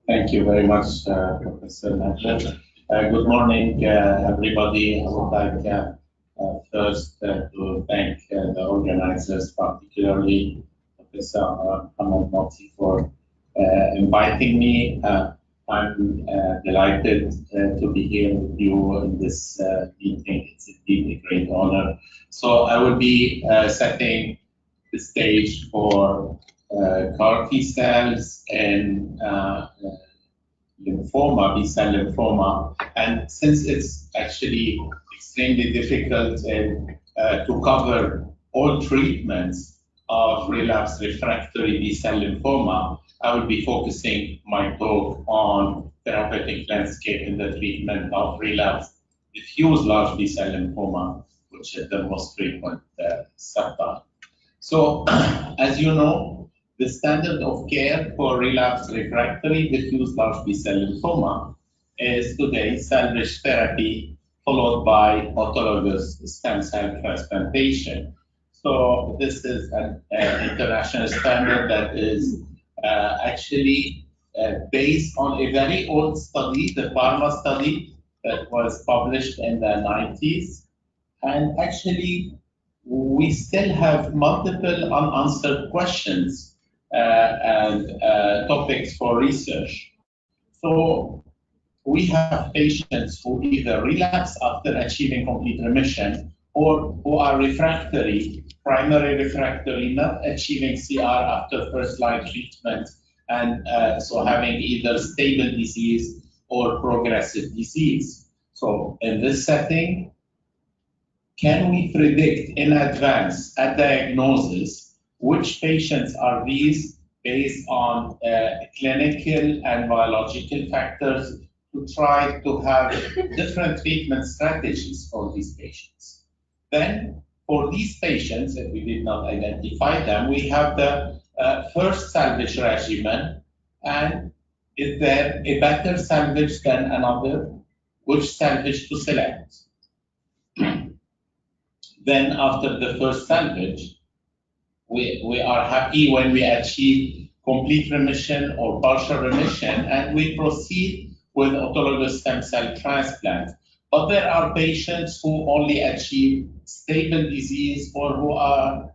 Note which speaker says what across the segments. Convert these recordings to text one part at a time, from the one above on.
Speaker 1: Thank you very much, Professor Nadler. Good morning, everybody. I would like first to thank the organizers, particularly Professor Ahmed Motsi, for inviting me. I'm delighted to be here with you in this meeting. It's indeed a great honor. So I will be setting the stage for CAR T cells and lymphoma, B-cell lymphoma. And since it's actually extremely difficult to cover all treatments of relapsed refractory B-cell lymphoma, I will be focusing my talk on therapeutic landscape in the treatment of relapsed diffuse large B-cell lymphoma, which is the most frequent subtype. So, as you know, the standard of care for relapsed refractory diffuse large B-cell lymphoma is today salvage therapy followed by autologous stem cell transplantation. So this is an international standard that is actually based on a very old study, the PARMA study that was published in the 90s. And actually, we still have multiple unanswered questions and topics for research. So we have patients who either relapse after achieving complete remission or who are refractory, primary refractory, not achieving CR after first-line treatment, and so having either stable disease or progressive disease. So in this setting, can we predict in advance at diagnosis which patients are these based on clinical and biological factors to try to have different treatment strategies for these patients? Then, for these patients, if we did not identify them, we have the first salvage regimen. And is there a better salvage than another? Which salvage to select? Then, after the first salvage, we are happy when we achieve complete remission or partial remission, and we proceed with autologous stem cell transplant. But there are patients who only achieve stable disease or who are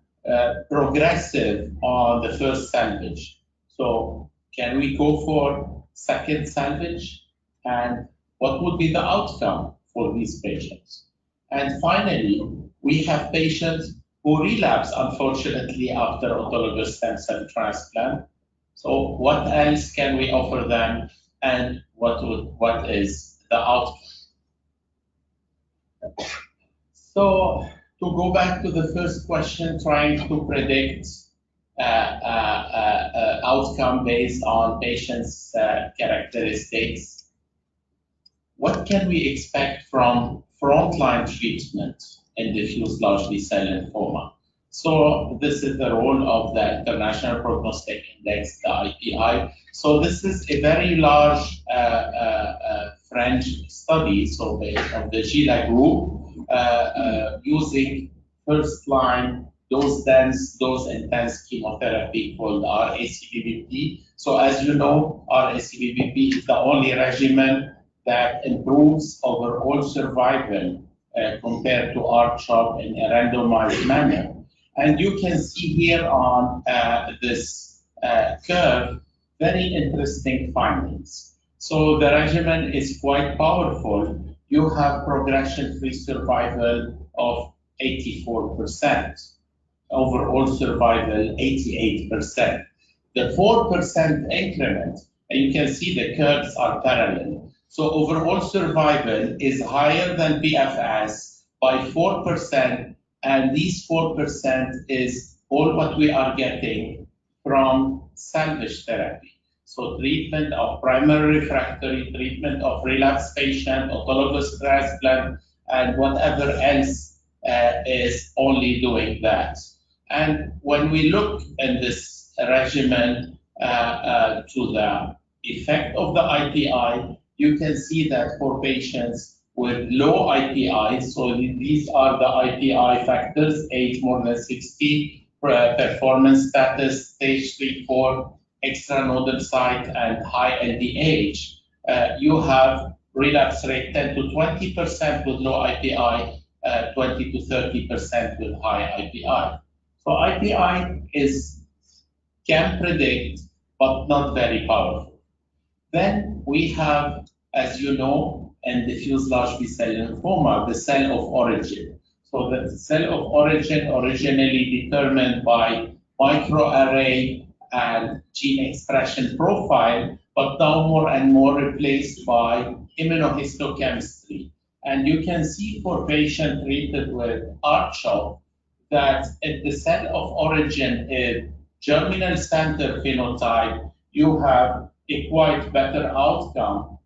Speaker 1: progressive on the first salvage. So can we go for second salvage? And what would be the outcome for these patients? And finally, we have patients who relapse, unfortunately, after autologous stem cell transplant. So what else can we offer them, and what is the outcome? So to go back to the first question, trying to predict outcome based on patients' characteristics, what can we expect from frontline treatment in diffuse large B-cell lymphoma? So this is the role of the International Prognostic Index, the IPI. So this is a very large French study, so based on the GILA group, using first-line dose-dense, dose-intense chemotherapy called RACBBP. So as you know, RACBBP is the only regimen that improves overall survival compared to R-CHOP in a randomized manner. And you can see here on this curve very interesting findings. So the regimen is quite powerful. You have progression-free survival of 84%, overall survival 88%. The 4% increment, and you can see the curves are parallel. So overall survival is higher than PFS by 4%, and these 4% is all what we are getting from salvage therapy. So treatment of primary refractory, treatment of relapsed patient, autologous transplant, and whatever else is only doing that. And when we look in this regimen to the effect of the IPI, you can see that for patients with low IPI, so these are the IPI factors: age more than 60, performance status, stage 3, 4, extranodal site and high LDH, you have relapse rate 10 to 20% with low IPI, 20 to 30% with high IPI. So IPI can predict, but not very powerful. Then we have, as you know, in diffuse large B-cell lymphoma, the cell of origin. So the cell of origin originally determined by microarray and gene expression profile, but now more and more replaced by immunohistochemistry. And you can see for patients treated with R-CHOP that if the cell of origin is germinal center phenotype, you have a quite better outcome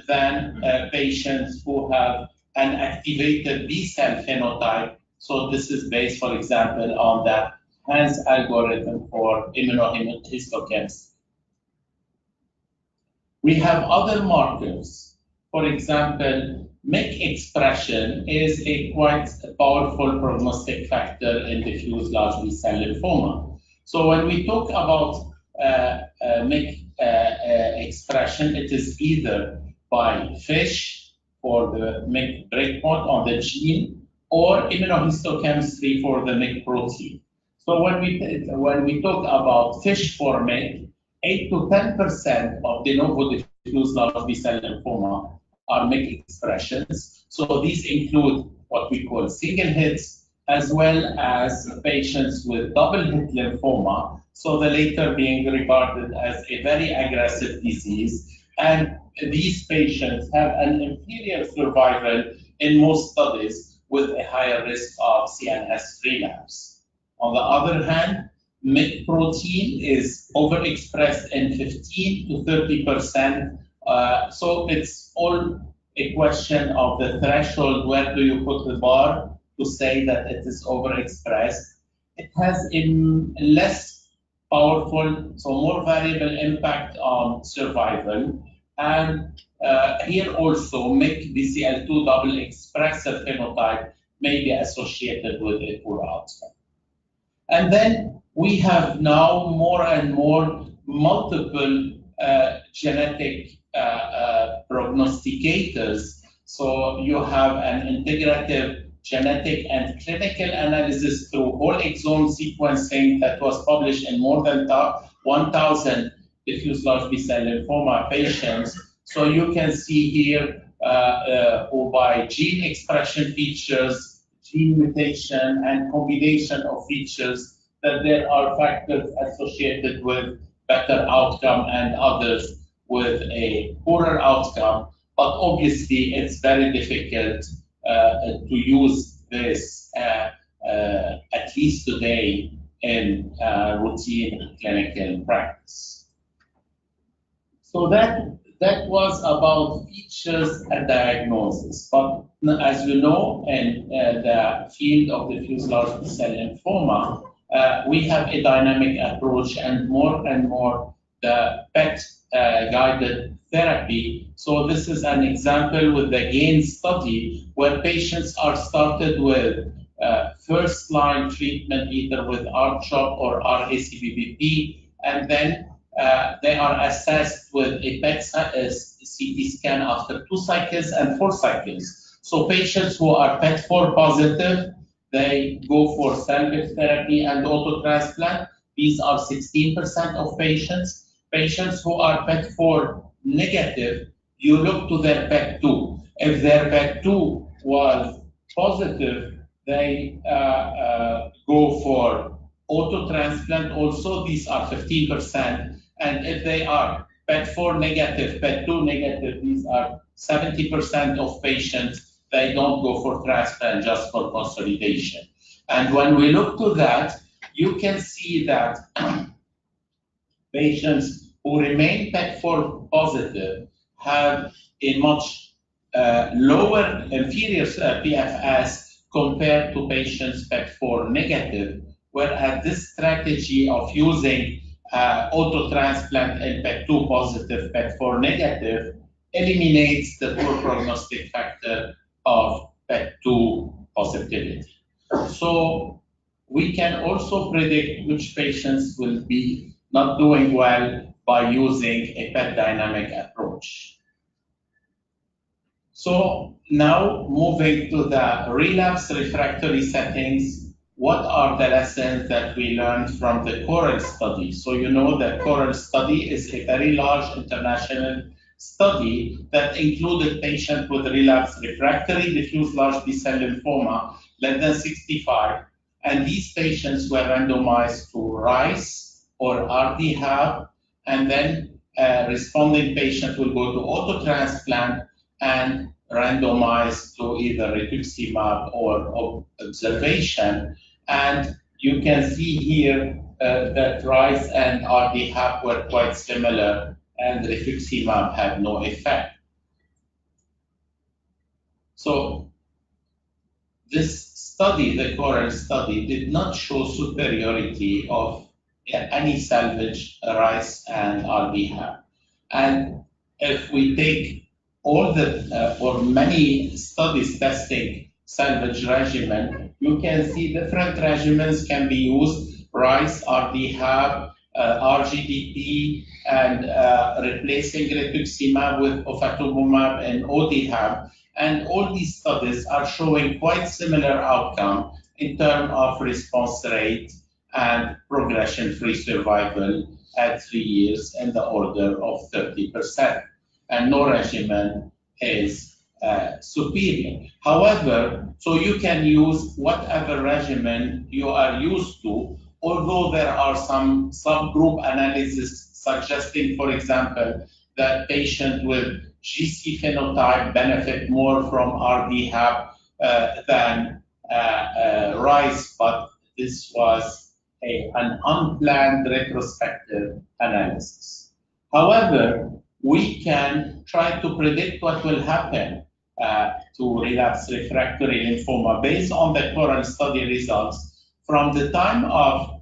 Speaker 1: than patients who have an activated B-cell phenotype. So this is based, for example, on the Hans algorithm for immunohistochemistry. We have other markers. For example, MYC expression is a quite powerful prognostic factor in diffuse large B-cell lymphoma. So when we talk about MYC expression, it is either by FISH for the MYC breakpoint on the gene, or immunohistochemistry for the MYC protein. So when we talk about FISH for MYC, 8 to 10% of de novo diffuse large B-cell lymphoma are MYC expressions. So these include what we call single hits, as well as patients with double hit lymphoma. So the latter being regarded as a very aggressive disease. And these patients have an inferior survival in most studies with a higher risk of CNS relapse. On the other hand, MYC protein is overexpressed in 15 to 30%. So it's all a question of the threshold. Where do you put the bar to say that it is overexpressed? It has a less powerful, so more variable impact on survival. And here also, MYC BCL2 double expressor phenotype may be associated with a poor outcome. And then we have now more and more multiple genetic prognosticators. So you have an integrative genetic and clinical analysis through whole exome sequencing that was published in more than 1,000 diffuse large B-cell lymphoma patients. So you can see here by gene expression features, gene mutation, and combination of features that there are factors associated with better outcome and others with a poorer outcome. But obviously, it's very difficult to use this, at least today, in routine clinical practice. So that was about features and diagnosis. But as you know, in the field of diffuse large B-cell lymphoma, we have a dynamic approach and more the PET guided therapy. So this is an example with the GAIN study where patients are started with first-line treatment either with R-CHOP or R-ACBBP, and then they are assessed with a PET CT scan after 2 cycles and 4 cycles. So patients who are PET4 positive, they go for salvage therapy and autotransplant. These are 16% of patients. Patients who are PET4 negative, you look to their PET2. If their PET2 was positive, they go for autotransplant also. These are 15%. And if they are PET4 negative, PET2 negative, these are 70% of patients. They don't go for transplant, just for consolidation. And when we look to that, you can see that patients who remain PET4 positive have a much lower inferior PFS compared to patients PET4 negative, whereas this strategy of using autotransplant in PET2 positive, PET4 negative eliminates the poor prognostic factor of PET2 positivity. So we can also predict which patients will be not doing well by using a PET dynamic approach. So now moving to the relapse refractory settings, what are the lessons that we learned from the CORAL study? So you know that CORAL study is a very large international study that included patients with relapse refractory diffuse large B-cell lymphoma less than 65, and these patients were randomized to RICE or RDHAB, and then responding patient will go to auto-transplant and randomized to either rituximab or observation. And you can see here that RICE and RDHAB were quite similar, and rituximab had no effect. So this study, the CORAL study, did not show superiority of any salvage RICE and RDHAB. And if we take all the or many studies testing salvage regimen, you can see different regimens can be used: RICE, RDHAB, RGDP, and replacing rituximab with ofatumumab and ODHAB. And all these studies are showing quite similar outcome in terms of response rate and progression-free survival at 3 years in the order of 30%. And no regimen is superior. However, so you can use whatever regimen you are used to, although there are some subgroup analysis suggesting, for example, that patients with GC phenotype benefit more from RDHAB than RICE, but this was an unplanned retrospective analysis. However, we can try to predict what will happen to relapse refractory lymphoma based on the CORAL study results from the time of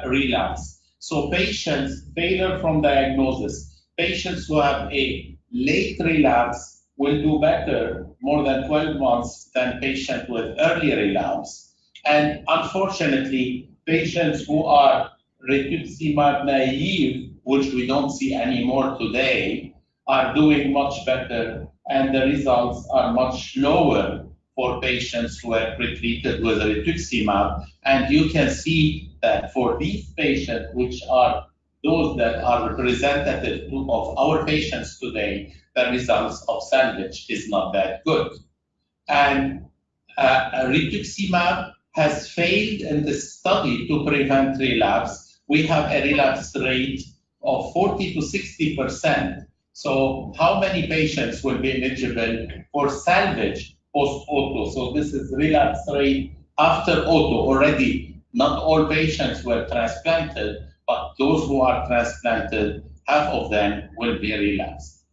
Speaker 1: relapse. So patients, failure from diagnosis, patients who have a late relapse will do better more than 12 months than patients with early relapse. And unfortunately, patients who are rituximab naive, which we don't see anymore today, are doing much better, and the results are much lower for patients who are pretreated with rituximab. And you can see that for these patients, which are those that are representative of our patients today, the results of salvage is not that good. And rituximab has failed in the study to prevent relapse. We have a relapse rate of 40 to 60%. So how many patients will be eligible for salvage post-auto? So this is relapse rate after auto. Already, not all patients were transplanted, but those who are transplanted, half of them will be relapsed.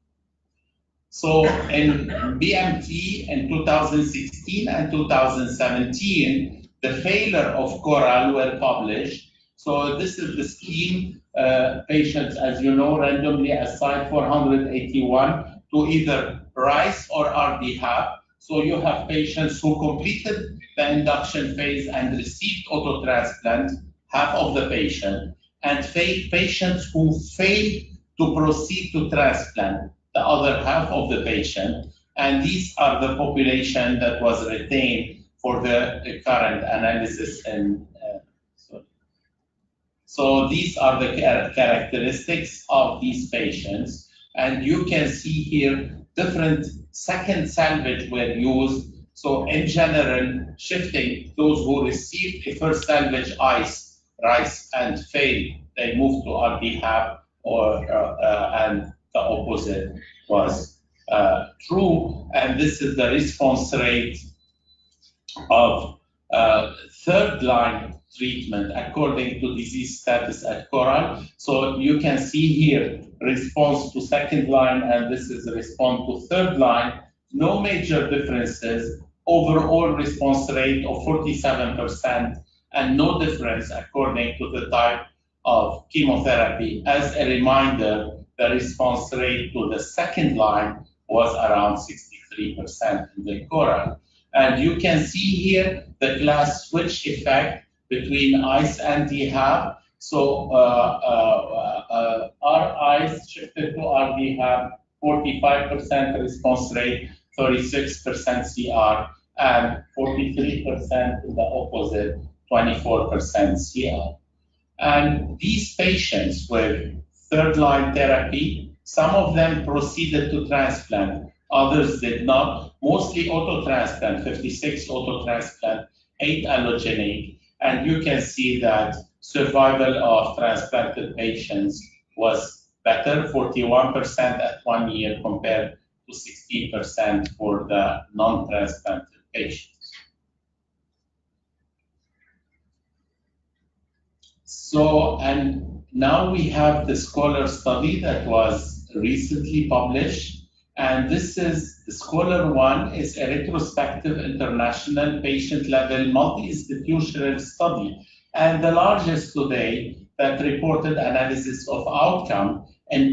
Speaker 1: So in BMT in 2016 and 2017, the failure of CORAL were published. So this is the scheme. Patients, as you know, randomly assigned 481 to either RICE or RDHAB. So you have patients who completed the induction phase and received autotransplant, half of the patient, and patients who failed to proceed to transplant, the other half of the patient. And these are the population that was retained for the current analysis. And so these are the characteristics of these patients. And you can see here different second salvage were used. So in general, shifting those who received a first salvage RICE and failed, they moved to RDHAB, and the opposite was true. And this is the response rate of third line treatment according to disease status at CORAL. So you can see here response to second line, and this is a response to third line. No major differences. Overall response rate of 47%, and no difference according to the type of chemotherapy. As a reminder, the response rate to the second line was around 63% in the CORAL. And you can see here the class switch effect between ICE and DHAB. So our eyes shifted to RD have 45% response rate, 36% CR, and 43% in the opposite, 24% CR. And these patients with third-line therapy, some of them proceeded to transplant, others did not, mostly auto-transplant, 56 auto-transplant, 8 allogeneic, and you can see that survival of transplanted patients was better, 41% at 1 year compared to 16% for the non-transplanted patients. So, and now we have the Scholar study that was recently published, and this is, the Scholar 1 is a retrospective international patient-level multi-institutional study, and the largest today that reported analysis of outcome in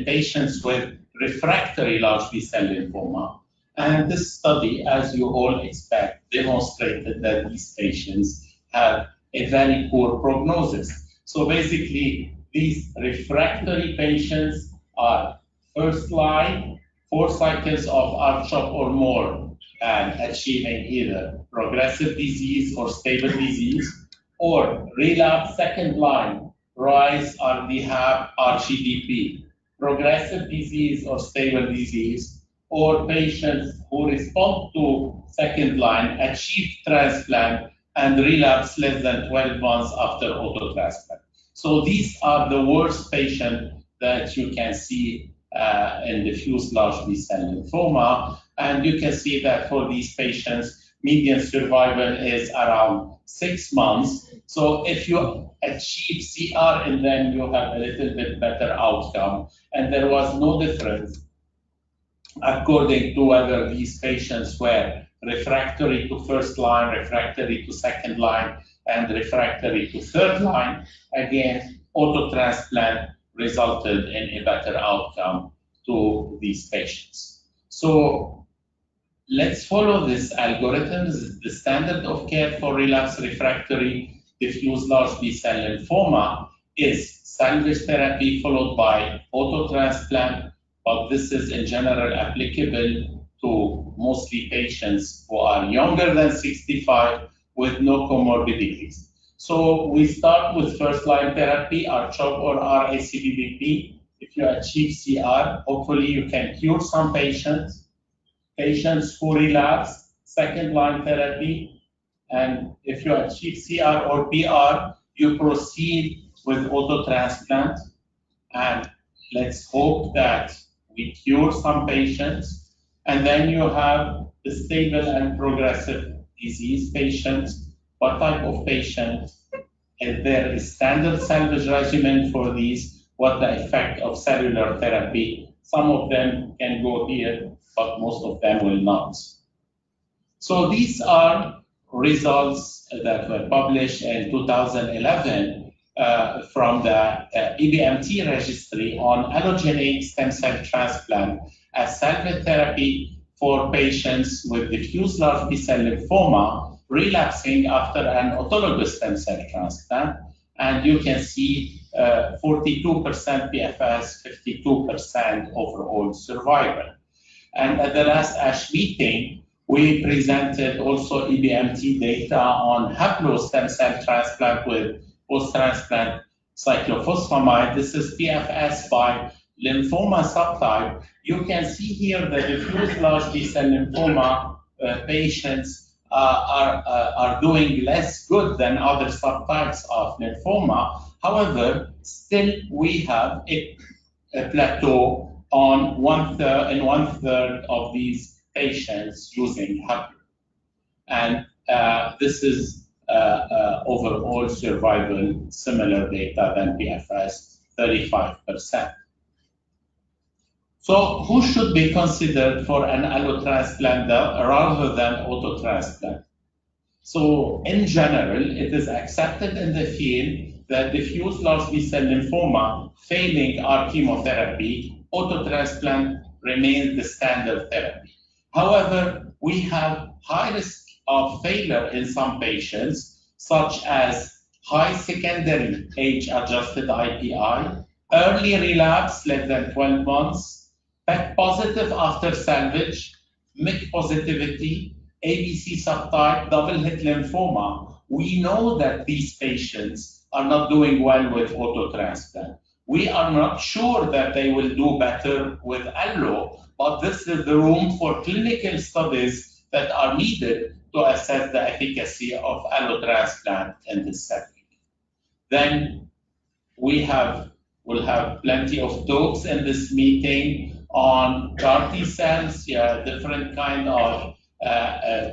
Speaker 1: patients with refractory large B-cell lymphoma. And this study, as you all expect, demonstrated that these patients have a very poor prognosis. So basically, these refractory patients are first line, 4 cycles of R-CHOP or more, and achieving either progressive disease or stable disease, or relapse second line, RISE, RDHAP, RGDP, progressive disease or stable disease, or patients who respond to second line, achieve transplant, and relapse less than 12 months after autotransplant. So these are the worst patients that you can see in diffuse large B-cell lymphoma. And you can see that for these patients, median survival is around 6 months. So if you achieve CR and then you have a little bit better outcome, and there was no difference according to whether these patients were refractory to first line, refractory to second line, and refractory to third line. Again, autotransplant resulted in a better outcome to these patients. So let's follow this algorithm. The standard of care for relapse refractory diffuse large B-cell lymphoma is salvage therapy followed by autotransplant, but this is in general applicable to mostly patients who are younger than 65 with no comorbidities. So we start with first-line therapy, R-CHOP or RACBBP. If you achieve CR, hopefully you can cure some patients. Patients who relapse, second-line therapy, and if you achieve CR or PR, you proceed with autotransplant. And let's hope that we cure some patients. And then you have the stable and progressive disease patients. What type of patient? Is there a standard salvage regimen for these? What the effect of cellular therapy? Some of them can go here, but most of them will not. So these are results that were published in 2011 from the EBMT registry on allogeneic stem cell transplant as salvage therapy for patients with diffuse large B-cell lymphoma relapsing after an autologous stem cell transplant. And you can see 42% PFS, 52% overall survival. And at the last ASH meeting, we presented also EBMT data on haplo stem cell transplant with post-transplant cyclophosphamide. This is PFS by lymphoma subtype. You can see here the diffuse large B-cell lymphoma patients are doing less good than other subtypes of lymphoma. However, still we have a plateau on one third of these patients using haplo. And this is overall survival, similar data than PFS, 35%. So who should be considered for an allotransplant rather than autotransplant? So in general, it is accepted in the field that diffuse large B-cell lymphoma failing our chemotherapy, autotransplant remains the standard therapy. However, we have high risk of failure in some patients, such as high secondary age-adjusted IPI, early relapse less than 12 months, PET positive after salvage, MYC positivity, ABC subtype, double-hit lymphoma. We know that these patients are not doing well with autotransplant. We are not sure that they will do better with allo, but this is the room for clinical studies that are needed to assess the efficacy of allotransplant in this setting. Then will have plenty of talks in this meeting on CAR T cells, different kind of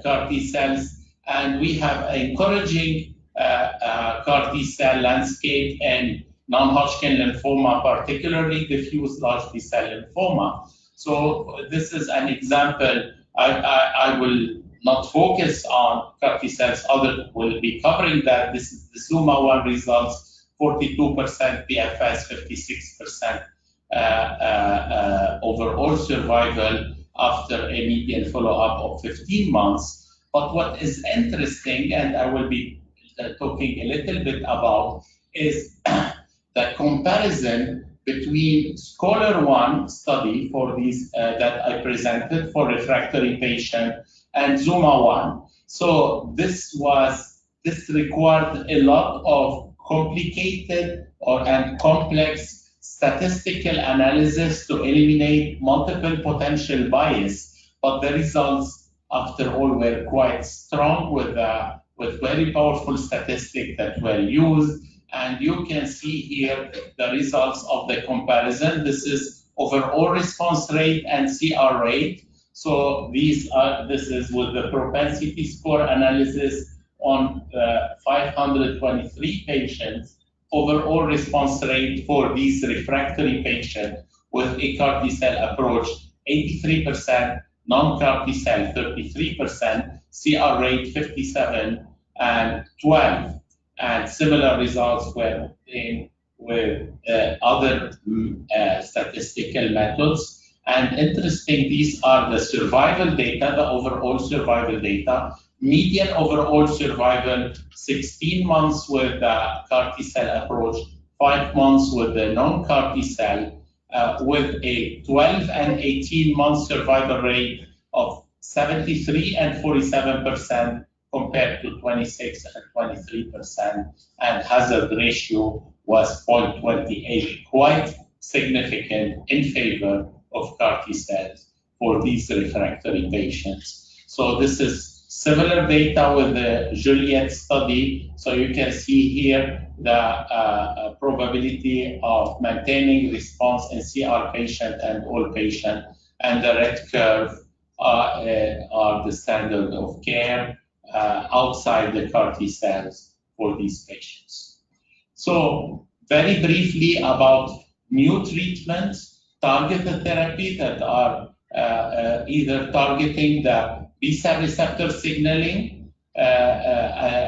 Speaker 1: CAR T cells, and we have encouraging CAR T cell landscape and non-Hodgkin lymphoma, particularly diffuse large B-cell lymphoma. So this is an example. I will not focus on CAR T cells. Others will be covering that. This is the ZUMA 1 results, 42% PFS, 56% overall survival after a median follow-up of 15 months. But what is interesting, and I will be talking a little bit about, is the comparison between Scholar 1 study for these that I presented for refractory patient and ZUMA 1. So this required a lot of complicated and complex statistical analysis to eliminate multiple potential bias, but the results, after all, were quite strong with very powerful statistics that were used. And you can see here the results of the comparison. This is overall response rate and CR rate. So this is with the propensity score analysis on 523 patients. Overall response rate for these refractory patients with a CAR T cell approach, 83%, non-CAR T cell 33%, CR rate 57 and 12. And similar results were obtained with other statistical methods. And interesting, these are the survival data, the overall survival data. Median overall survival, 16 months with the CAR T cell approach, 5 months with the non-CAR T cell, with a 12 and 18 month survival rate of 73 and 47%, compared to 26 and 23%, and hazard ratio was 0.28, quite significant in favor of CAR T cells for these refractory patients. So this is similar data with the Juliet study. So you can see here the probability of maintaining response in CR patient and all patient, and the red curve are the standard of care outside the CAR T cells for these patients. So very briefly about new treatments, targeted therapy that are either targeting the B-cell receptor signaling,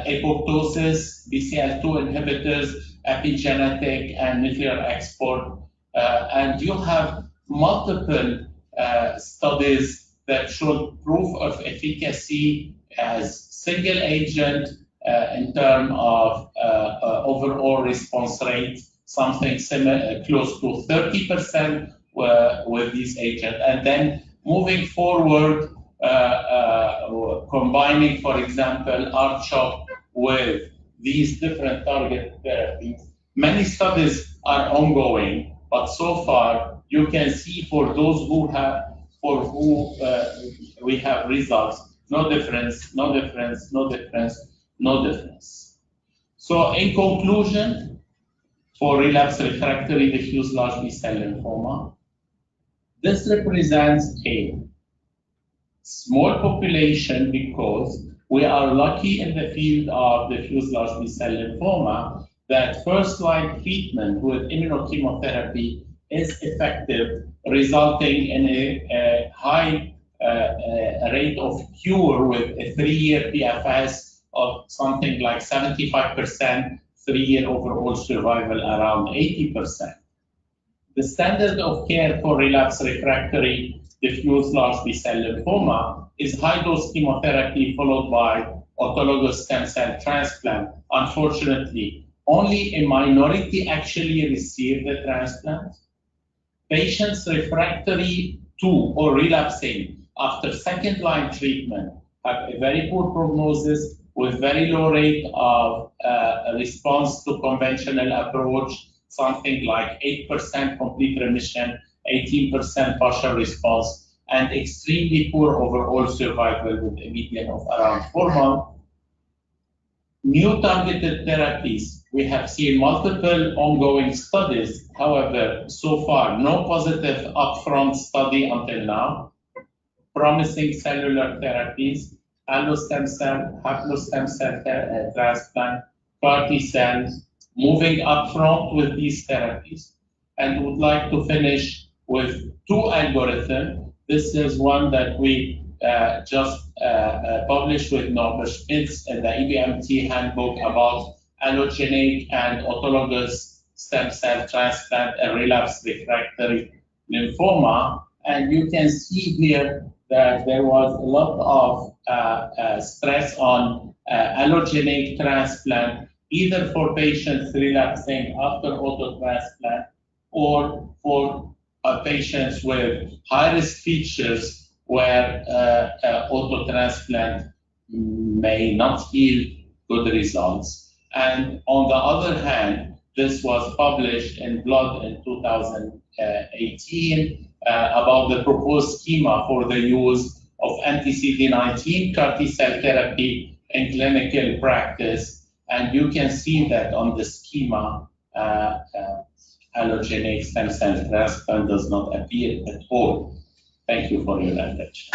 Speaker 1: apoptosis, BCL2 inhibitors, epigenetic, and nuclear export. And you have multiple studies that show proof of efficacy as single agent in terms of overall response rate, something similar, close to 30% with these agents. And then moving forward, combining, for example, R-CHOP with these different target therapies. Many studies are ongoing, but so far you can see for those who have, we have results, no difference, no difference, no difference, no difference. So in conclusion, for relapsed refractory diffuse large B-cell lymphoma, this represents a small population because we are lucky in the field of diffuse large B-cell lymphoma that first-line treatment with immunochemotherapy is effective, resulting in a high rate of cure with a 3-year PFS of something like 75%, 3-year overall survival around 80%. The standard of care for relapsed refractory diffuse large B-cell lymphoma is high-dose chemotherapy followed by autologous stem cell transplant. Unfortunately, only a minority actually received the transplant. Patients refractory to or relapsing after second-line treatment have a very poor prognosis with very low rate of response to conventional approach, something like 8% complete remission, 18% partial response, and extremely poor overall survival with a median of around 4 months. New targeted therapies, we have seen multiple ongoing studies. However, so far, no positive upfront study until now. Promising cellular therapies, allostem cell, haplostem cell transplant, CAR T cells, moving upfront with these therapies. And would like to finish with 2 algorithms. This is one that we just published with Norbert Spitz in the EBMT handbook about allogeneic and autologous stem cell transplant and relapsed refractory lymphoma. And you can see here that there was a lot of stress on allogeneic transplant, either for patients relapsing after autotransplant or for patients with high-risk features where autotransplant may not yield good results. And on the other hand, this was published in Blood in 2018 about the proposed schema for the use of anti-CD19 CAR T cell therapy in clinical practice. And you can see that on the schema, allogeneic stem cell transplant does not appear at all. Thank you for your attention.